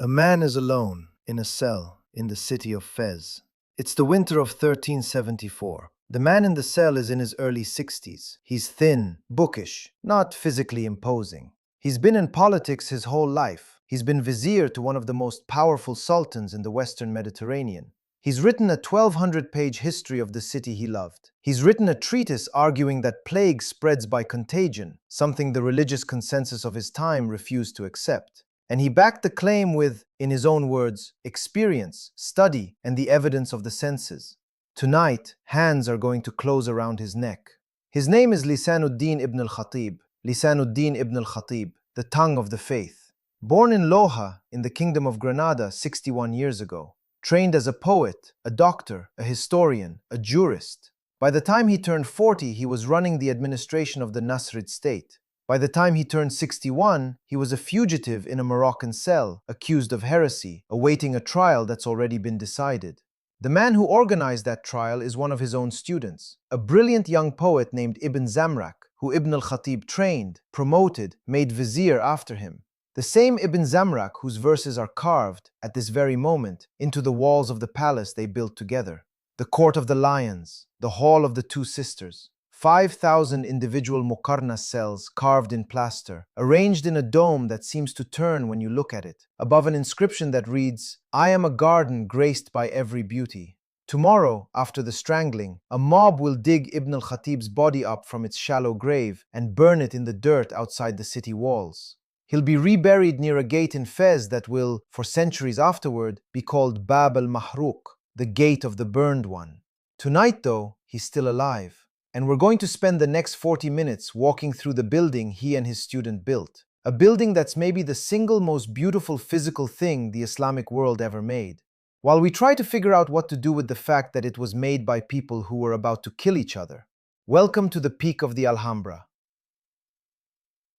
A man is alone in a cell in the city of Fez. It's the winter of 1374. The man in the cell is in his early 60s. He's thin, bookish, not physically imposing. He's been in politics his whole life. He's been vizier to one of the most powerful sultans in the Western Mediterranean. He's written a 1200-page history of the city he loved. He's written a treatise arguing that plague spreads by contagion, something the religious consensus of his time refused to accept. And he backed the claim with, in his own words, experience, study, and the evidence of the senses. Tonight, hands are going to close around his neck. His name is Lisanuddin ibn al-Khatib, Lisanuddin ibn al-Khatib, the tongue of the faith. Born in Loja, in the Kingdom of Granada 61 years ago. Trained as a poet, a doctor, a historian, a jurist. By the time he turned 40, he was running the administration of the Nasrid state. By the time he turned 61, he was a fugitive in a Moroccan cell, accused of heresy, awaiting a trial that's already been decided. The man who organized that trial is one of his own students, a brilliant young poet named Ibn Zamrak, who Ibn al-Khatib trained, promoted, made vizier after him. The same Ibn Zamrak whose verses are carved, at this very moment, into the walls of the palace they built together. The Court of the Lions, the Hall of the Two Sisters, 5,000 individual muqarna cells carved in plaster, arranged in a dome that seems to turn when you look at it, above an inscription that reads, "I am a garden graced by every beauty." Tomorrow, after the strangling, a mob will dig Ibn al-Khatib's body up from its shallow grave and burn it in the dirt outside the city walls. He'll be reburied near a gate in Fez that will, for centuries afterward, be called Bab al-Mahruq, the gate of the burned one. Tonight, though, he's still alive. And we're going to spend the next 40 minutes walking through the building he and his student built. A building that's maybe the single most beautiful physical thing the Islamic world ever made. While we try to figure out what to do with the fact that it was made by people who were about to kill each other. Welcome to the peak of the Alhambra.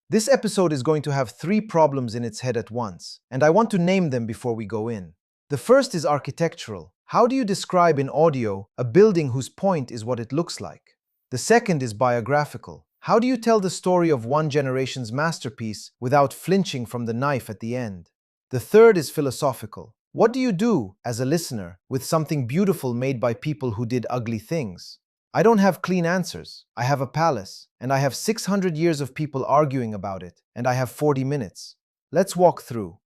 This episode is going to have 3 problems in its head at once, and I want to name them before we go in. The first is architectural. How do you describe in audio a building whose point is what it looks like? The second is biographical. How do you tell the story of one generation's masterpiece without flinching from the knife at the end? The third is philosophical. What do you do, as a listener, with something beautiful made by people who did ugly things? I don't have clean answers. I have a palace, and I have 600 years of people arguing about it, and I have 40 minutes. Let's walk through.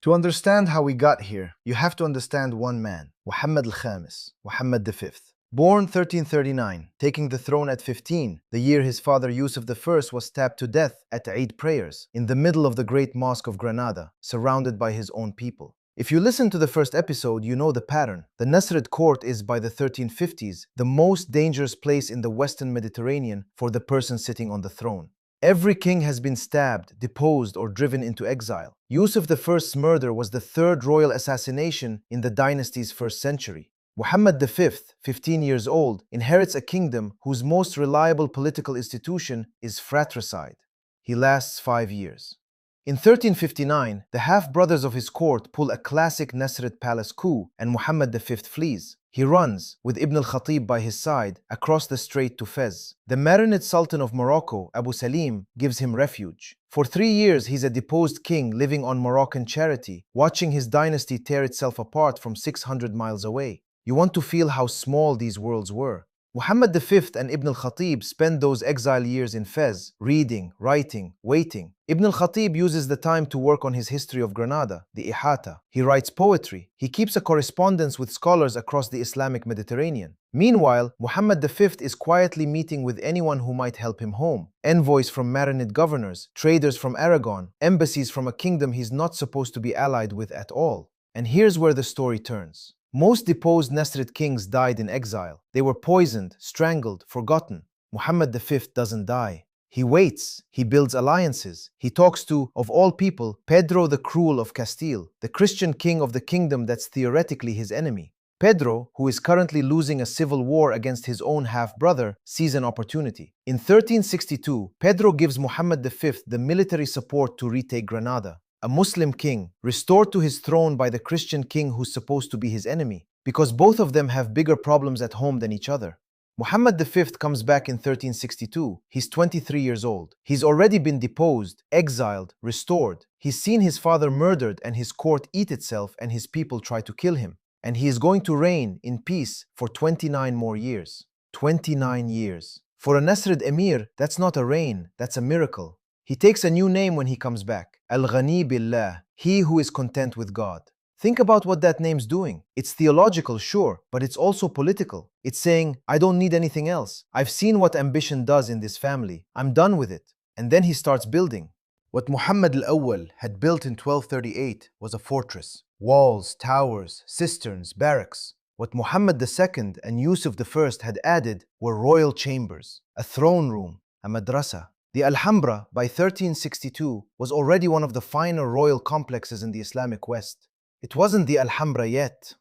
To understand how we got here, you have to understand one man, Muhammad al-Khamis, Muhammad V. Born 1339, taking the throne at 15, the year his father Yusuf I was stabbed to death at Eid prayers, in the middle of the great mosque of Granada, surrounded by his own people. If you listen to the first episode, you know the pattern. The Nasrid court is, by the 1350s, the most dangerous place in the Western Mediterranean for the person sitting on the throne. Every king has been stabbed, deposed, or driven into exile. Yusuf I's murder was the 3rd royal assassination in the dynasty's 1st century. Muhammad V, 15 years old, inherits a kingdom whose most reliable political institution is fratricide. He lasts 5 years. In 1359, the half-brothers of his court pull a classic Nasrid palace coup and Muhammad V flees. He runs, with Ibn al-Khatib by his side, across the strait to Fez. The Marinid Sultan of Morocco, Abu Salim, gives him refuge. For 3 years, he's a deposed king living on Moroccan charity, watching his dynasty tear itself apart from 600 miles away. You want to feel how small these worlds were. Muhammad V and Ibn al-Khatib spend those exile years in Fez, reading, writing, waiting. Ibn al-Khatib uses the time to work on his history of Granada, the Ihata. He writes poetry. He keeps a correspondence with scholars across the Islamic Mediterranean. Meanwhile, Muhammad V is quietly meeting with anyone who might help him home. Envoys from Marinid governors, traders from Aragon, embassies from a kingdom he's not supposed to be allied with at all. And here's where the story turns. Most deposed Nasrid kings died in exile. They were poisoned, strangled, forgotten. Muhammad V doesn't die. He waits, he builds alliances. He talks to, of all people, Pedro the Cruel of Castile, the Christian king of the kingdom that's theoretically his enemy. Pedro, who is currently losing a civil war against his own half-brother, sees an opportunity. In 1362, Pedro gives Muhammad V the military support to retake Granada. A Muslim king, restored to his throne by the Christian king who's supposed to be his enemy, because both of them have bigger problems at home than each other. Muhammad V comes back in 1362. He's 23 years old. He's already been deposed, exiled, restored. He's seen his father murdered and his court eat itself and his people try to kill him. And he is going to reign in peace for 29 more years. 29 years. For a Nasrid emir, that's not a reign, that's a miracle. He takes a new name when he comes back. Al-Ghani Billah, he who is content with God. Think about what that name's doing. It's theological, sure, but it's also political. It's saying, I don't need anything else. I've seen what ambition does in this family. I'm done with it. And then he starts building. What Muhammad al-Awwal had built in 1238 was a fortress. Walls, towers, cisterns, barracks. What Muhammad II and Yusuf I had added were royal chambers, a throne room, a madrasa. The Alhambra, by 1362, was already one of the finer royal complexes in the Islamic West. It wasn't the Alhambra yet.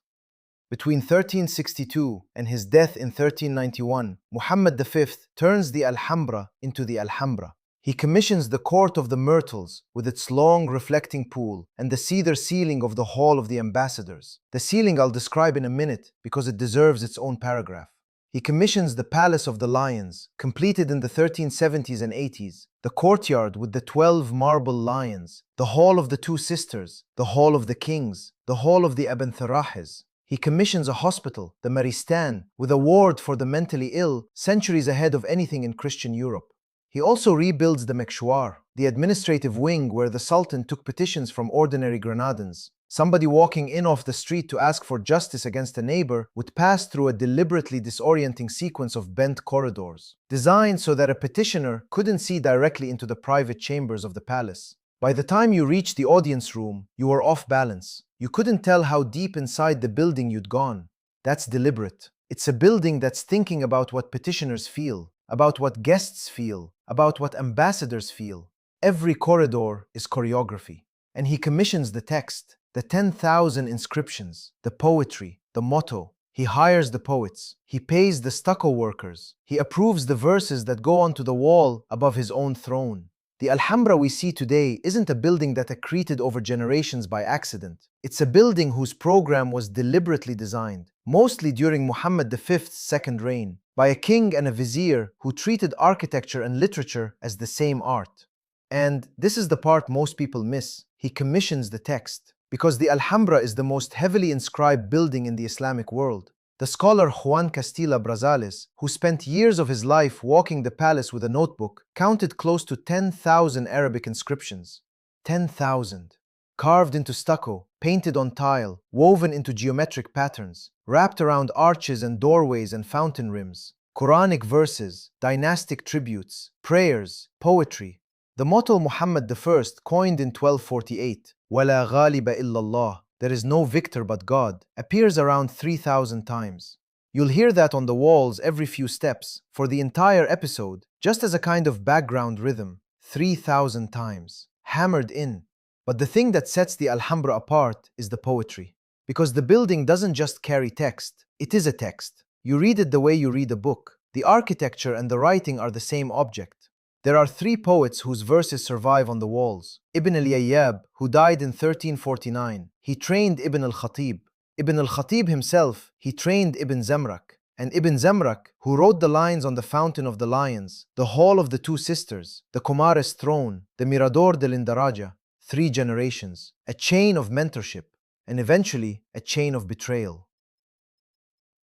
Between 1362 and his death in 1391, Muhammad V turns the Alhambra into the Alhambra. He commissions the Court of the Myrtles with its long reflecting pool and the cedar ceiling of the Hall of the Ambassadors. The ceiling I'll describe in a minute because it deserves its own paragraph. He commissions the Palace of the Lions, completed in the 1370s and 80s, the courtyard with the 12 marble lions, the Hall of the Two Sisters, the Hall of the Kings, the Hall of the Ibn Tharahiz. He commissions a hospital, the Maristan, with a ward for the mentally ill, centuries ahead of anything in Christian Europe. He also rebuilds the Mekshwar, the administrative wing where the Sultan took petitions from ordinary Granadans. Somebody walking in off the street to ask for justice against a neighbor would pass through a deliberately disorienting sequence of bent corridors, designed so that a petitioner couldn't see directly into the private chambers of the palace. By the time you reached the audience room, you were off balance. You couldn't tell how deep inside the building you'd gone. That's deliberate. It's a building that's thinking about what petitioners feel, about what guests feel, about what ambassadors feel. Every corridor is choreography. And he commissions the text, the 10,000 inscriptions, the poetry, the motto. He hires the poets. He pays the stucco workers. He approves the verses that go onto the wall above his own throne. The Alhambra we see today isn't a building that accreted over generations by accident. It's a building whose program was deliberately designed, mostly during Muhammad V's second reign, by a king and a vizier who treated architecture and literature as the same art. And this is the part most people miss. He commissions the text, because the Alhambra is the most heavily inscribed building in the Islamic world. The scholar Juan Castilla Brazales, who spent years of his life walking the palace with a notebook, counted close to 10,000 Arabic inscriptions. 10,000. Carved into stucco, painted on tile, woven into geometric patterns, wrapped around arches and doorways and fountain rims. Quranic verses, dynastic tributes, prayers, poetry. The motto Muhammad I coined in 1248, وَلَا غَالِبَ إِلَّا اللَّهِ, there is no victor but God, appears around 3,000 times. You'll hear that on the walls every few steps, for the entire episode, just as a kind of background rhythm, 3,000 times, hammered in. But the thing that sets the Alhambra apart is the poetry. Because the building doesn't just carry text, it is a text. You read it the way you read a book. The architecture and the writing are the same object. There are 3 poets whose verses survive on the walls. Ibn al-Yayyab, who died in 1349, he trained Ibn al-Khatib. Ibn al-Khatib himself, he trained Ibn Zamrak. And Ibn Zamrak, who wrote the lines on the Fountain of the Lions, the Hall of the Two Sisters, the Comares Throne, the Mirador del Indaraja. 3 generations, a chain of mentorship, and eventually a chain of betrayal.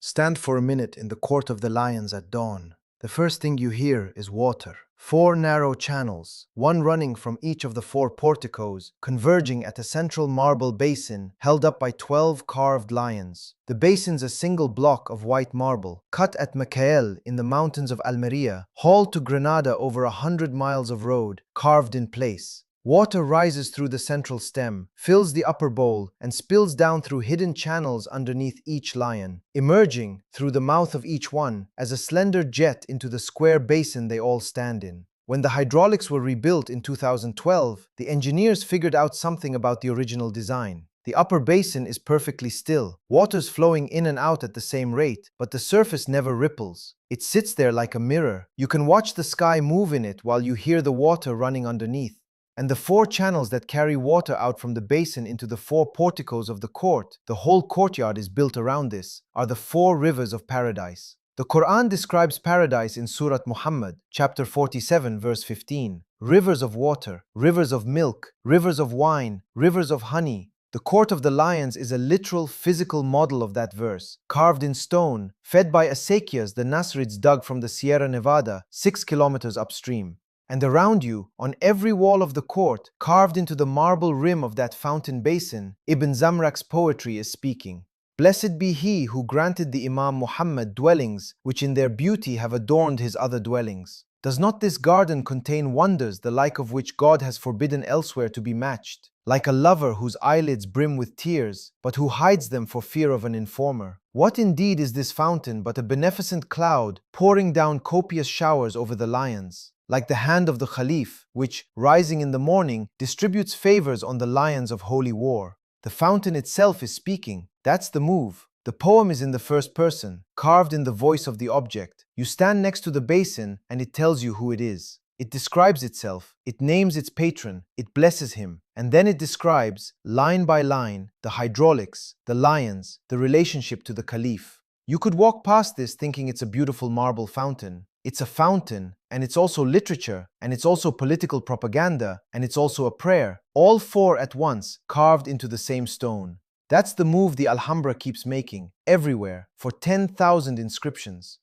Stand for a minute in the Court of the Lions at dawn. The first thing you hear is water. 4 narrow channels, one running from each of the 4 porticos, converging at a central marble basin held up by 12 carved lions. The basin's a single block of white marble, cut at Mikael in the mountains of Almeria, hauled to Granada over 100 miles of road, carved in place. Water rises through the central stem, fills the upper bowl, and spills down through hidden channels underneath each lion, emerging through the mouth of each one as a slender jet into the square basin they all stand in. When the hydraulics were rebuilt in 2012, the engineers figured out something about the original design. The upper basin is perfectly still, water's flowing in and out at the same rate, but the surface never ripples. It sits there like a mirror. You can watch the sky move in it while you hear the water running underneath. And the 4 channels that carry water out from the basin into the 4 porticos of the court, the whole courtyard is built around this, are the 4 rivers of paradise. The Quran describes paradise in Surat Muhammad, chapter 47, verse 15. rivers of water, rivers of milk, rivers of wine, rivers of honey. The Court of the Lions is a literal physical model of that verse, carved in stone, fed by acequias the Nasrids dug from the Sierra Nevada, 6 kilometers upstream. And around you, on every wall of the court, carved into the marble rim of that fountain basin, Ibn Zamrak's poetry is speaking. Blessed be he who granted the Imam Muhammad dwellings which in their beauty have adorned his other dwellings. Does not this garden contain wonders the like of which God has forbidden elsewhere to be matched? Like a lover whose eyelids brim with tears, but who hides them for fear of an informer. What indeed is this fountain but a beneficent cloud pouring down copious showers over the lions? Like the hand of the Khalif, which, rising in the morning, distributes favors on the lions of holy war. The fountain itself is speaking. That's the move. The poem is in the first person, carved in the voice of the object. You stand next to the basin and it tells you who it is. It describes itself, it names its patron, it blesses him, and then it describes, line by line, the hydraulics, the lions, the relationship to the Caliph. You could walk past this thinking it's a beautiful marble fountain. It's a fountain, and it's also literature, and it's also political propaganda, and it's also a prayer, all four at once, carved into the same stone. That's the move the Alhambra keeps making, everywhere, for 10,000 inscriptions.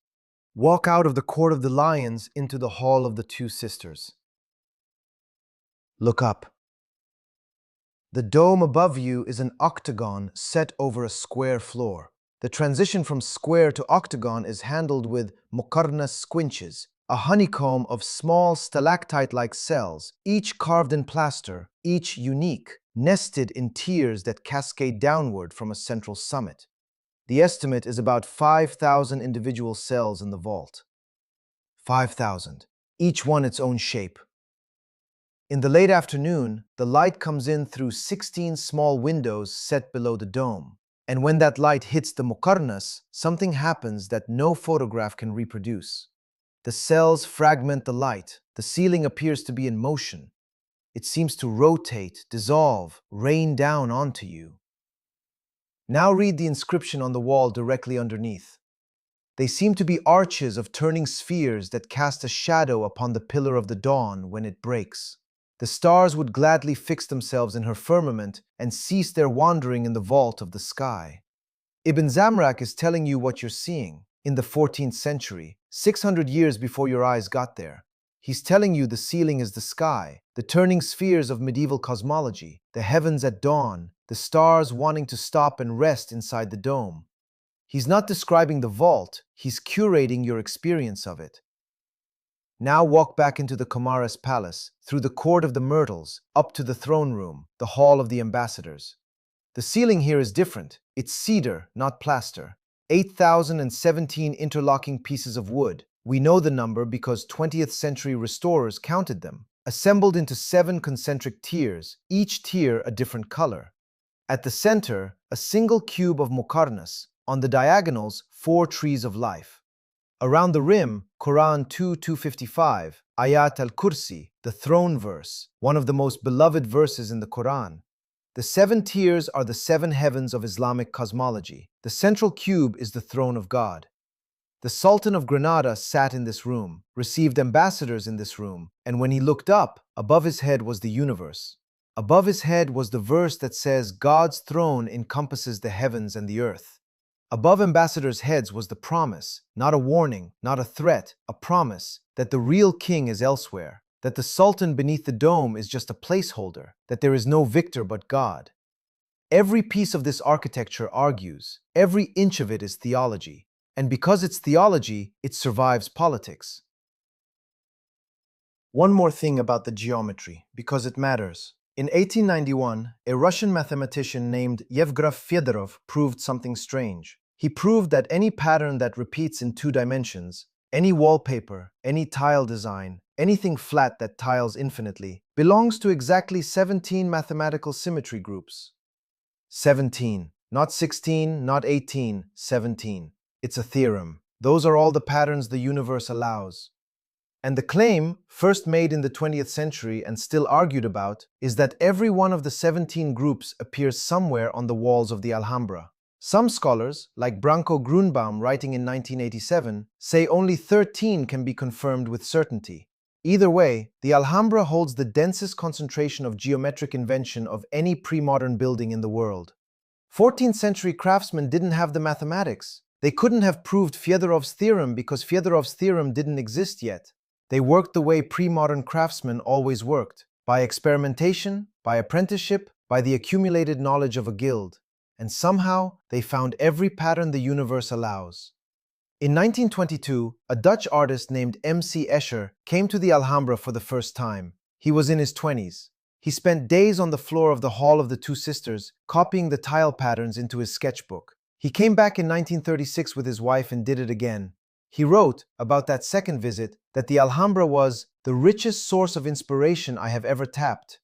Walk out of the Court of the Lions into the Hall of the Two Sisters. Look up. The dome above you is an octagon set over a square floor. The transition from square to octagon is handled with muqarnas squinches, a honeycomb of small stalactite-like cells, each carved in plaster, each unique, nested in tiers that cascade downward from a central summit. The estimate is about 5,000 individual cells in the vault. 5,000, each one its own shape. In the late afternoon, the light comes in through 16 small windows set below the dome. And when that light hits the muqarnas, something happens that no photograph can reproduce. The cells fragment the light. The ceiling appears to be in motion. It seems to rotate, dissolve, rain down onto you. Now read the inscription on the wall directly underneath. They seem to be arches of turning spheres that cast a shadow upon the pillar of the dawn when it breaks. The stars would gladly fix themselves in her firmament and cease their wandering in the vault of the sky. Ibn Zamrak is telling you what you're seeing in the 14th century, 600 years before your eyes got there. He's telling you the ceiling is the sky, the turning spheres of medieval cosmology, the heavens at dawn, the stars wanting to stop and rest inside the dome. He's not describing the vault, he's curating your experience of it. Now walk back into the Comares Palace, through the Court of the Myrtles, up to the throne room, the Hall of the Ambassadors. The ceiling here is different. It's cedar, not plaster. 8,017 interlocking pieces of wood. We know the number because 20th century restorers counted them, assembled into 7 concentric tiers, each tier a different color. At the center, a single cube of muqarnas. On the diagonals, 4 trees of life. Around the rim, Quran 2:255, Ayat al-Kursi, the throne verse, one of the most beloved verses in the Quran. The 7 tiers are the 7 heavens of Islamic cosmology. The central cube is the throne of God. The Sultan of Granada sat in this room, received ambassadors in this room, and when he looked up, above his head was the universe. Above his head was the verse that says God's throne encompasses the heavens and the earth. Above ambassadors' heads was the promise, not a warning, not a threat, a promise that the real king is elsewhere, that the sultan beneath the dome is just a placeholder, that there is no victor but God. Every piece of this architecture argues, every inch of it is theology, and because it's theology, it survives politics. One more thing about the geometry, because it matters. In 1891, a Russian mathematician named Yevgraf Fedorov proved something strange. He proved that any pattern that repeats in 2 dimensions, any wallpaper, any tile design, anything flat that tiles infinitely, belongs to exactly 17 mathematical symmetry groups. 17. Not 16, not 18, 17. It's a theorem. Those are all the patterns the universe allows. And the claim, first made in the 20th century and still argued about, is that every one of the 17 groups appears somewhere on the walls of the Alhambra. Some scholars, like Branko Grunbaum writing in 1987, say only 13 can be confirmed with certainty. Either way, the Alhambra holds the densest concentration of geometric invention of any pre-modern building in the world. 14th century craftsmen didn't have the mathematics. They couldn't have proved Fyodorov's theorem because Fyodorov's theorem didn't exist yet. They worked the way pre-modern craftsmen always worked, by experimentation, by apprenticeship, by the accumulated knowledge of a guild. And somehow, they found every pattern the universe allows. In 1922, a Dutch artist named M.C. Escher came to the Alhambra for the first time. He was in his 20s. He spent days on the floor of the Hall of the Two Sisters, copying the tile patterns into his sketchbook. He came back in 1936 with his wife and did it again. He wrote, about that second visit, that the Alhambra was the richest source of inspiration I have ever tapped.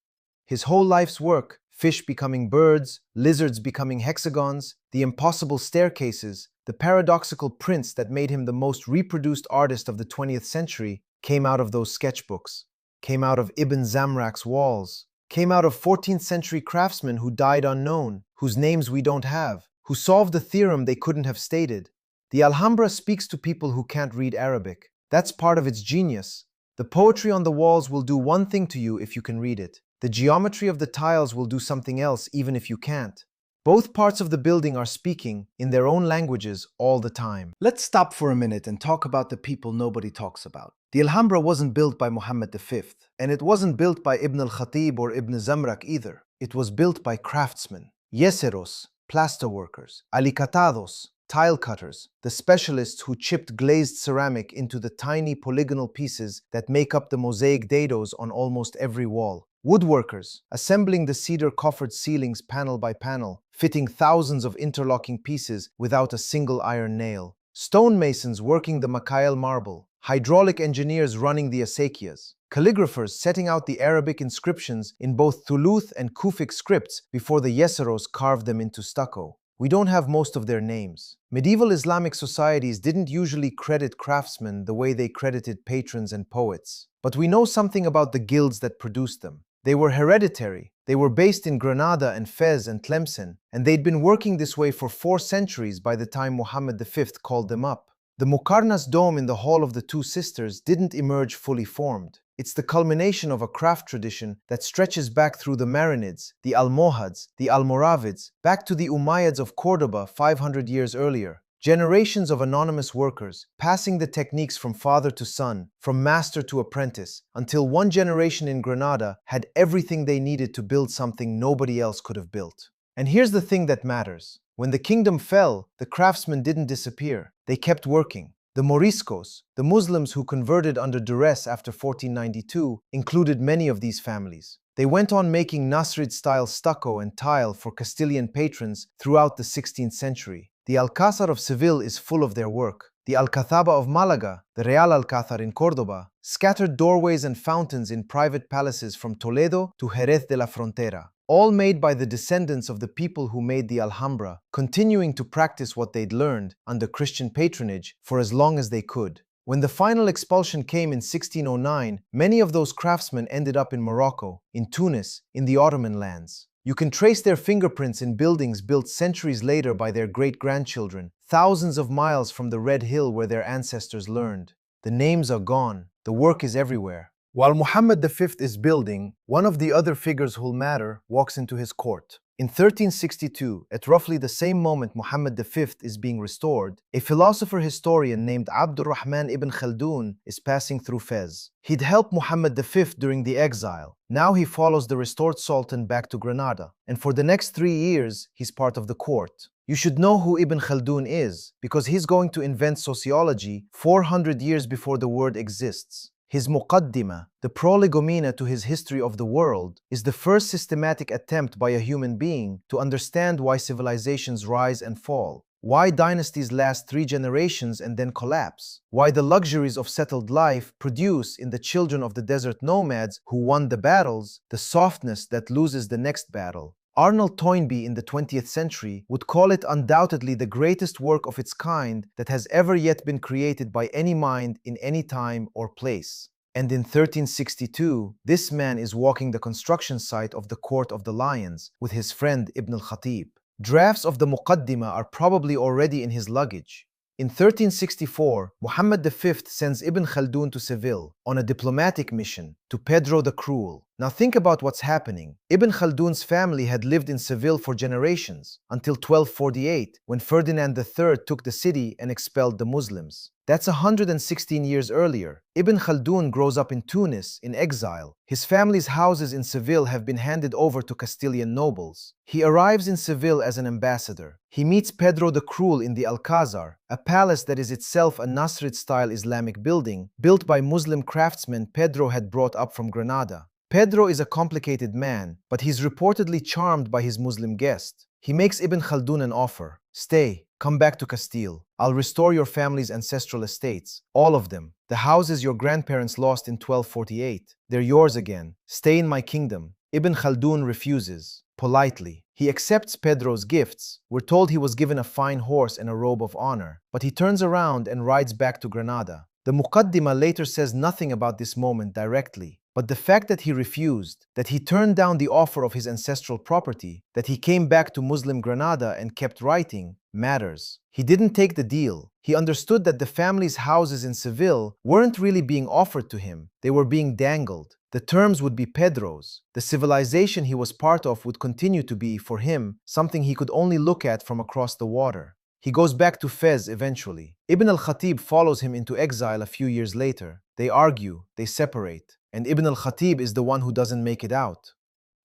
His whole life's work, fish becoming birds, lizards becoming hexagons, the impossible staircases, the paradoxical prints that made him the most reproduced artist of the 20th century, came out of those sketchbooks, came out of Ibn Zamrak's walls, came out of 14th century craftsmen who died unknown, whose names we don't have, who solved the theorem they couldn't have stated. The Alhambra speaks to people who can't read Arabic. That's part of its genius. The poetry on the walls will do one thing to you if you can read it. The geometry of the tiles will do something else even if you can't. Both parts of the building are speaking, in their own languages, all the time. Let's stop for a minute and talk about the people nobody talks about. The Alhambra wasn't built by Muhammad V, and it wasn't built by Ibn al-Khatib or Ibn Zamrak either. It was built by craftsmen, yeseros, plasterworkers, alicatados, tile cutters, the specialists who chipped glazed ceramic into the tiny polygonal pieces that make up the mosaic dados on almost every wall. Woodworkers, assembling the cedar coffered ceilings panel by panel, fitting thousands of interlocking pieces without a single iron nail. Stonemasons working the Makail marble. Hydraulic engineers running the acequias. Calligraphers setting out the Arabic inscriptions in both Thuluth and Kufic scripts before the Yeseros carved them into stucco. We don't have most of their names. Medieval Islamic societies didn't usually credit craftsmen the way they credited patrons and poets. But we know something about the guilds that produced them. They were hereditary. They were based in Granada and Fez and Tlemcen, and they'd been working this way for 4 centuries by the time Muhammad V called them up. The Muqarnas dome in the Hall of the Two Sisters didn't emerge fully formed. It's the culmination of a craft tradition that stretches back through the Marinids, the Almohads, the Almoravids, back to the Umayyads of Cordoba 500 years earlier. Generations of anonymous workers, passing the techniques from father to son, from master to apprentice, until one generation in Granada had everything they needed to build something nobody else could have built. And here's the thing that matters. When the kingdom fell, the craftsmen didn't disappear. They kept working. The Moriscos, the Muslims who converted under duress after 1492, included many of these families. They went on making Nasrid-style stucco and tile for Castilian patrons throughout the 16th century. The Alcázar of Seville is full of their work. The Alcazaba of Malaga, the Real Alcázar in Córdoba, scattered doorways and fountains in private palaces from Toledo to Jerez de la Frontera, all made by the descendants of the people who made the Alhambra, continuing to practice what they'd learned under Christian patronage for as long as they could. When the final expulsion came in 1609, many of those craftsmen ended up in Morocco, in Tunis, in the Ottoman lands. You can trace their fingerprints in buildings built centuries later by their great-grandchildren, thousands of miles from the Red Hill where their ancestors learned. The names are gone. The work is everywhere. While Muhammad V is building, one of the other figures who'll matter walks into his court. In 1362, at roughly the same moment Muhammad V is being restored, a philosopher-historian named Abdurrahman ibn Khaldun is passing through Fez. He'd helped Muhammad V during the exile. Now he follows the restored sultan back to Granada, and for the next 3 years, he's part of the court. You should know who Ibn Khaldun is, because he's going to invent sociology 400 years before the word exists. His Muqaddimah, the prolegomena to his history of the world, is the first systematic attempt by a human being to understand why civilizations rise and fall, why dynasties last 3 generations and then collapse, why the luxuries of settled life produce in the children of the desert nomads who won the battles the softness that loses the next battle. Arnold Toynbee in the 20th century would call it undoubtedly the greatest work of its kind that has ever yet been created by any mind in any time or place. And in 1362, this man is walking the construction site of the Court of the Lions with his friend Ibn al-Khatib. Drafts of the Muqaddimah are probably already in his luggage. In 1364, Muhammad V sends Ibn Khaldun to Seville, on a diplomatic mission to Pedro the Cruel. Now think about what's happening. Ibn Khaldun's family had lived in Seville for generations, until 1248, when Ferdinand III took the city and expelled the Muslims. That's 116 years earlier. Ibn Khaldun grows up in Tunis, in exile. His family's houses in Seville have been handed over to Castilian nobles. He arrives in Seville as an ambassador. He meets Pedro the Cruel in the Alcazar, a palace that is itself a Nasrid-style Islamic building, built by Muslim craftsmen Pedro had brought up from Granada. Pedro is a complicated man, but he's reportedly charmed by his Muslim guest. He makes Ibn Khaldun an offer. Stay, come back to Castile. I'll restore your family's ancestral estates, all of them. The houses your grandparents lost in 1248. They're yours again. Stay in my kingdom. Ibn Khaldun refuses, politely. He accepts Pedro's gifts. We're told he was given a fine horse and a robe of honor, but he turns around and rides back to Granada. The Muqaddimah later says nothing about this moment directly, but the fact that he refused, that he turned down the offer of his ancestral property, that he came back to Muslim Granada and kept writing, matters. He didn't take the deal. He understood that the family's houses in Seville weren't really being offered to him. They were being dangled. The terms would be Pedro's. The civilization he was part of would continue to be, for him, something he could only look at from across the water. He goes back to Fez eventually. Ibn al-Khatib follows him into exile a few years later. They argue, they separate, and Ibn al-Khatib is the one who doesn't make it out.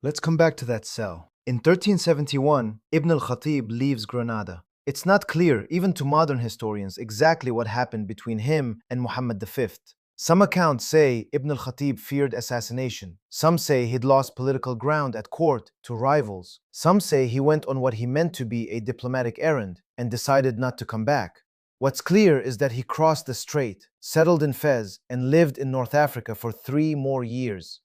Let's come back to that cell. In 1371, Ibn al-Khatib leaves Granada. It's not clear, even to modern historians, exactly what happened between him and Muhammad V. Some accounts say Ibn al-Khatib feared assassination. Some say he'd lost political ground at court to rivals. Some say he went on what he meant to be a diplomatic errand and decided not to come back. What's clear is that he crossed the strait, settled in Fez, and lived in North Africa for 3 more years.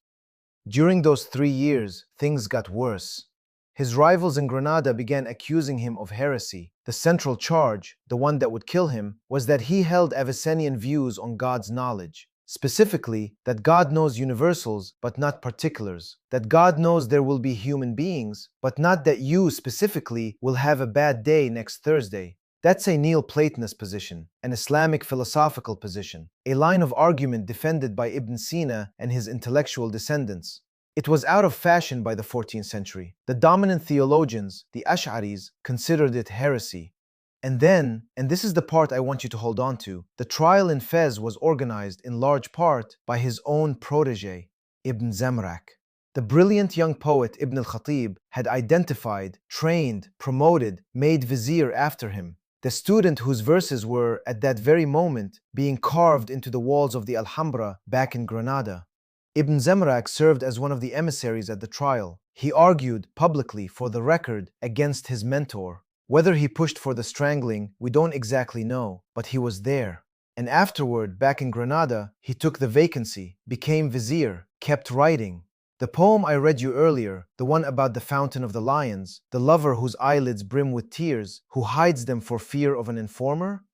During those 3 years, things got worse. His rivals in Granada began accusing him of heresy. The central charge, the one that would kill him, was that he held Avicennian views on God's knowledge. Specifically, that God knows universals, but not particulars. That God knows there will be human beings, but not that you specifically will have a bad day next Thursday. That's a Neoplatonist position, an Islamic philosophical position, a line of argument defended by Ibn Sina and his intellectual descendants. It was out of fashion by the 14th century. The dominant theologians, the Ash'aris, considered it heresy. And then, and this is the part I want you to hold on to, the trial in Fez was organized in large part by his own protege, Ibn Zamrak. The brilliant young poet Ibn al-Khatib had identified, trained, promoted, made vizier after him. The student whose verses were, at that very moment, being carved into the walls of the Alhambra back in Granada. Ibn Zamrak served as one of the emissaries at the trial. He argued publicly, for the record, against his mentor. Whether he pushed for the strangling, we don't exactly know, but he was there. And afterward, back in Granada, he took the vacancy, became vizier, kept writing. The poem I read you earlier, the one about the fountain of the lions, the lover whose eyelids brim with tears, who hides them for fear of an informer?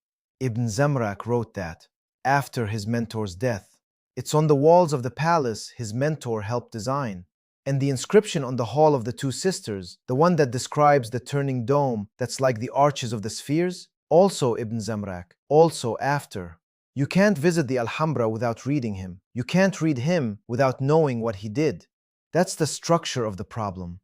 Ibn Zamrak wrote that, after his mentor's death. It's on the walls of the palace his mentor helped design. And the inscription on the Hall of the Two Sisters, the one that describes the turning dome that's like the arches of the spheres, also Ibn Zamrak, also after. You can't visit the Alhambra without reading him. You can't read him without knowing what he did. That's the structure of the problem.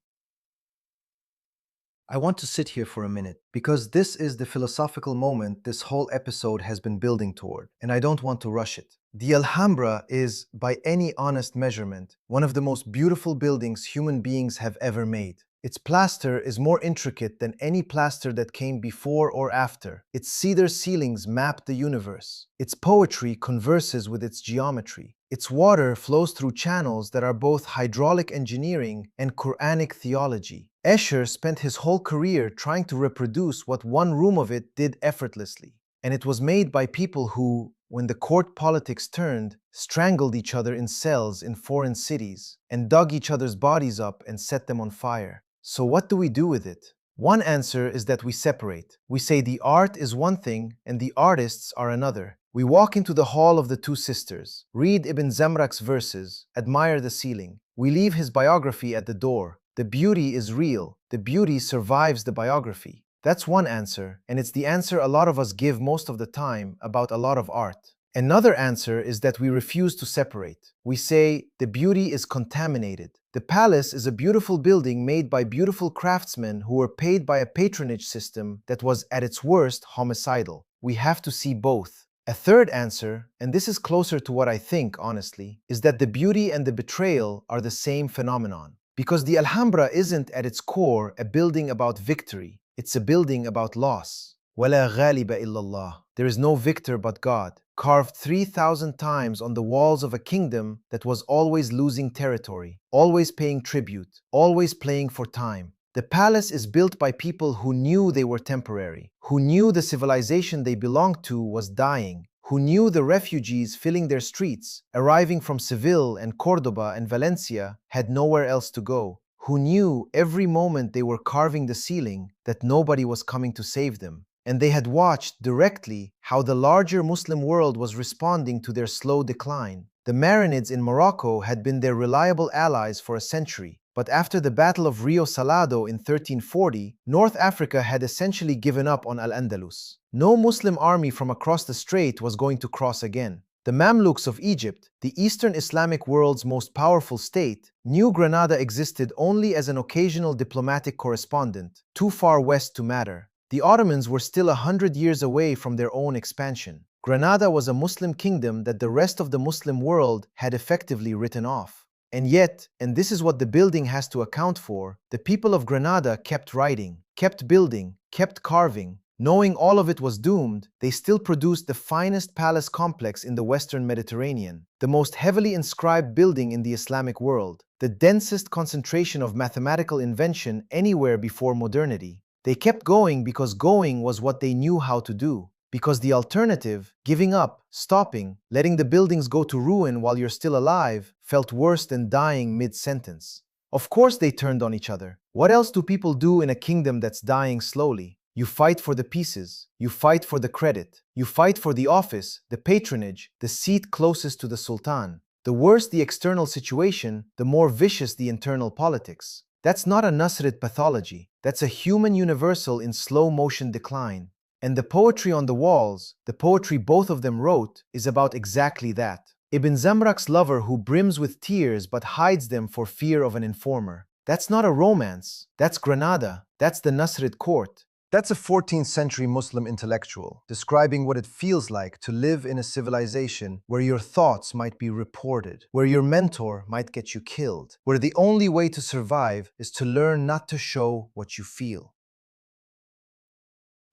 I want to sit here for a minute, because this is the philosophical moment this whole episode has been building toward, and I don't want to rush it. The Alhambra is, by any honest measurement, one of the most beautiful buildings human beings have ever made. Its plaster is more intricate than any plaster that came before or after. Its cedar ceilings map the universe. Its poetry converses with its geometry. Its water flows through channels that are both hydraulic engineering and Quranic theology. Escher spent his whole career trying to reproduce what one room of it did effortlessly. And it was made by people who, when the court politics turned, strangled each other in cells in foreign cities, and dug each other's bodies up and set them on fire. So what do we do with it? One answer is that we separate. We say the art is one thing and the artists are another. We walk into the Hall of the Two Sisters, read Ibn Zamrak's verses, admire the ceiling. We leave his biography at the door. The beauty is real. The beauty survives the biography. That's one answer, and it's the answer a lot of us give most of the time about a lot of art. Another answer is that we refuse to separate. We say the beauty is contaminated. The palace is a beautiful building made by beautiful craftsmen who were paid by a patronage system that was at its worst homicidal. We have to see both. A third answer, and this is closer to what I think, honestly, is that the beauty and the betrayal are the same phenomenon. Because the Alhambra isn't at its core a building about victory, it's a building about loss. وَلَا غَالِبَ إِلَّا اللَّهِ. There is no victor but God, carved 3,000 times on the walls of a kingdom that was always losing territory, always paying tribute, always playing for time. The palace is built by people who knew they were temporary, who knew the civilization they belonged to was dying, who knew the refugees filling their streets, arriving from Seville and Cordoba and Valencia, had nowhere else to go, who knew every moment they were carving the ceiling that nobody was coming to save them. And they had watched directly how the larger Muslim world was responding to their slow decline. The Marinids in Morocco had been their reliable allies for a century, but after the Battle of Rio Salado in 1340, North Africa had essentially given up on Al-Andalus. No Muslim army from across the strait was going to cross again. The Mamluks of Egypt, the Eastern Islamic world's most powerful state, knew Granada existed only as an occasional diplomatic correspondent, too far west to matter. The Ottomans were still 100 years away from their own expansion. Granada was a Muslim kingdom that the rest of the Muslim world had effectively written off. And yet, and this is what the building has to account for, the people of Granada kept writing, kept building, kept carving. Knowing all of it was doomed, they still produced the finest palace complex in the Western Mediterranean, the most heavily inscribed building in the Islamic world, the densest concentration of mathematical invention anywhere before modernity. They kept going because going was what they knew how to do. Because the alternative, giving up, stopping, letting the buildings go to ruin while you're still alive, felt worse than dying mid-sentence. Of course they turned on each other. What else do people do in a kingdom that's dying slowly? You fight for the pieces. You fight for the credit. You fight for the office, the patronage, the seat closest to the sultan. The worse the external situation, the more vicious the internal politics. That's not a Nasrid pathology. That's a human universal in slow motion decline. And the poetry on the walls, the poetry both of them wrote, is about exactly that. Ibn Zamrak's lover who brims with tears but hides them for fear of an informer. That's not a romance. That's Granada. That's the Nasrid court. That's a 14th century Muslim intellectual describing what it feels like to live in a civilization where your thoughts might be reported, where your mentor might get you killed, where the only way to survive is to learn not to show what you feel.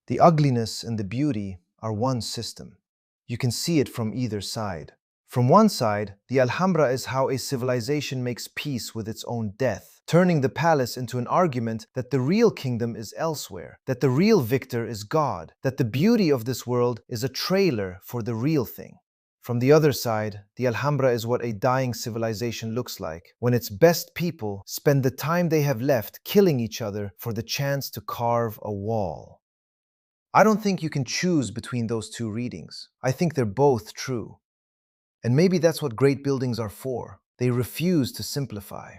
The ugliness and the beauty are one system. You can see it from either side. From one side, the Alhambra is how a civilization makes peace with its own death, turning the palace into an argument that the real kingdom is elsewhere, that the real victor is God, that the beauty of this world is a trailer for the real thing. From the other side, the Alhambra is what a dying civilization looks like, when its best people spend the time they have left killing each other for the chance to carve a wall. I don't think you can choose between those two readings. I think they're both true. And maybe that's what great buildings are for. They refuse to simplify.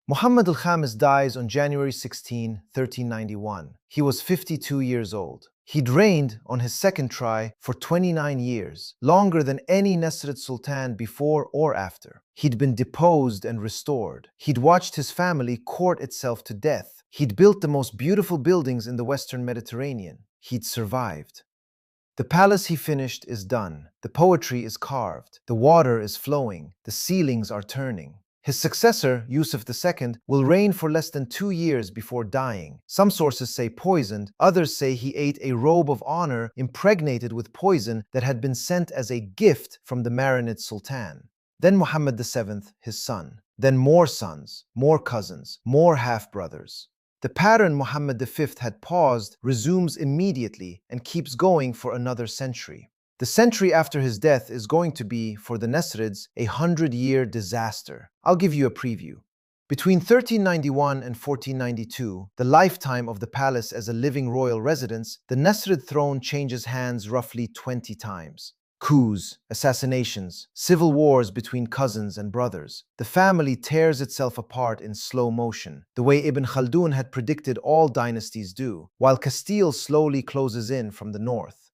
Muhammad al-Khamis dies on January 16, 1391. He was 52 years old. He'd reigned on his second try for 29 years, longer than any Nasrid Sultan before or after. He'd been deposed and restored. He'd watched his family court itself to death. He'd built the most beautiful buildings in the Western Mediterranean. He'd survived. The palace he finished is done. The poetry is carved. The water is flowing. The ceilings are turning. His successor, Yusuf II, will reign for less than 2 years before dying. Some sources say poisoned, others say he ate a robe of honor impregnated with poison that had been sent as a gift from the Marinid Sultan. Then Muhammad VII, his son. Then more sons, more cousins, more half-brothers. The pattern Muhammad V had paused resumes immediately and keeps going for another century. The century after his death is going to be, for the Nasrids, a 100-year disaster. I'll give you a preview. Between 1391 and 1492, the lifetime of the palace as a living royal residence, the Nasrid throne changes hands roughly 20 times. Coups, assassinations, civil wars between cousins and brothers. The family tears itself apart in slow motion, the way Ibn Khaldun had predicted all dynasties do, while Castile slowly closes in from the north.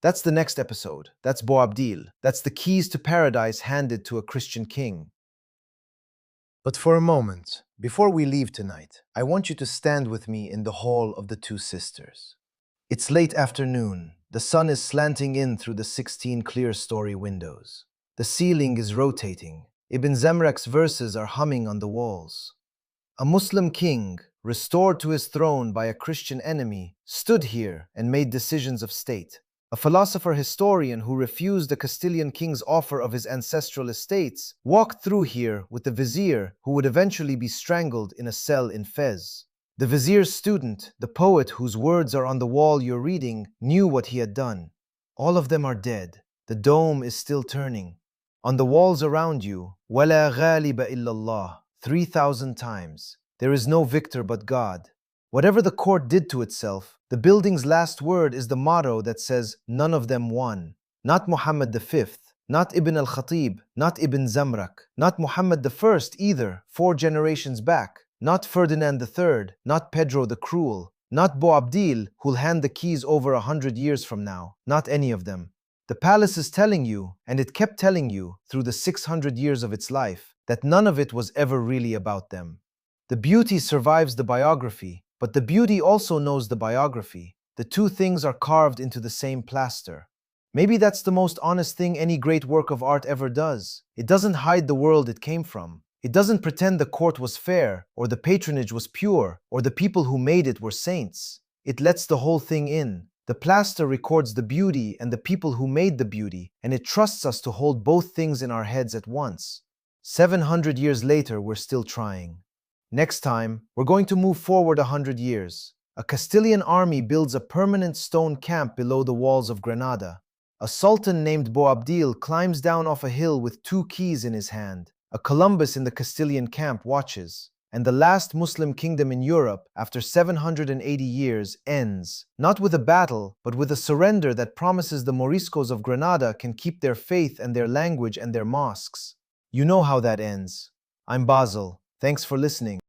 That's the next episode. That's Boabdil. That's the keys to paradise handed to a Christian king. But for a moment, before we leave tonight, I want you to stand with me in the Hall of the Two Sisters. It's late afternoon. The sun is slanting in through the 16 clear-story windows. The ceiling is rotating. Ibn Zamrak's verses are humming on the walls. A Muslim king, restored to his throne by a Christian enemy, stood here and made decisions of state. A philosopher-historian who refused the Castilian king's offer of his ancestral estates walked through here with the vizier who would eventually be strangled in a cell in Fez. The vizier's student, the poet whose words are on the wall you're reading, knew what he had done. All of them are dead. The dome is still turning. On the walls around you, وَلَا غَالِبَ إِلَّا اللَّهِ, 3,000 times. There is no victor but God. Whatever the court did to itself, the building's last word is the motto that says, none of them won. Not Muhammad V, not Ibn al-Khatib, not Ibn Zamrak, not Muhammad I either, 4 generations back, not Ferdinand III, not Pedro the Cruel, not Boabdil, who'll hand the keys over 100 years from now, not any of them. The palace is telling you, and it kept telling you through the 600 years of its life, that none of it was ever really about them. The beauty survives the biography, but the beauty also knows the biography. The two things are carved into the same plaster. Maybe that's the most honest thing any great work of art ever does. It doesn't hide the world it came from. It doesn't pretend the court was fair, or the patronage was pure, or the people who made it were saints. It lets the whole thing in. The plaster records the beauty and the people who made the beauty, and it trusts us to hold both things in our heads at once. 700 years later, we're still trying. Next time, we're going to move forward 100 years. A Castilian army builds a permanent stone camp below the walls of Granada. A sultan named Boabdil climbs down off a hill with 2 keys in his hand. A Columbus in the Castilian camp watches. And the last Muslim kingdom in Europe, after 780 years, ends, not with a battle, but with a surrender that promises the Moriscos of Granada can keep their faith and their language and their mosques. You know how that ends. I'm Basil. Thanks for listening.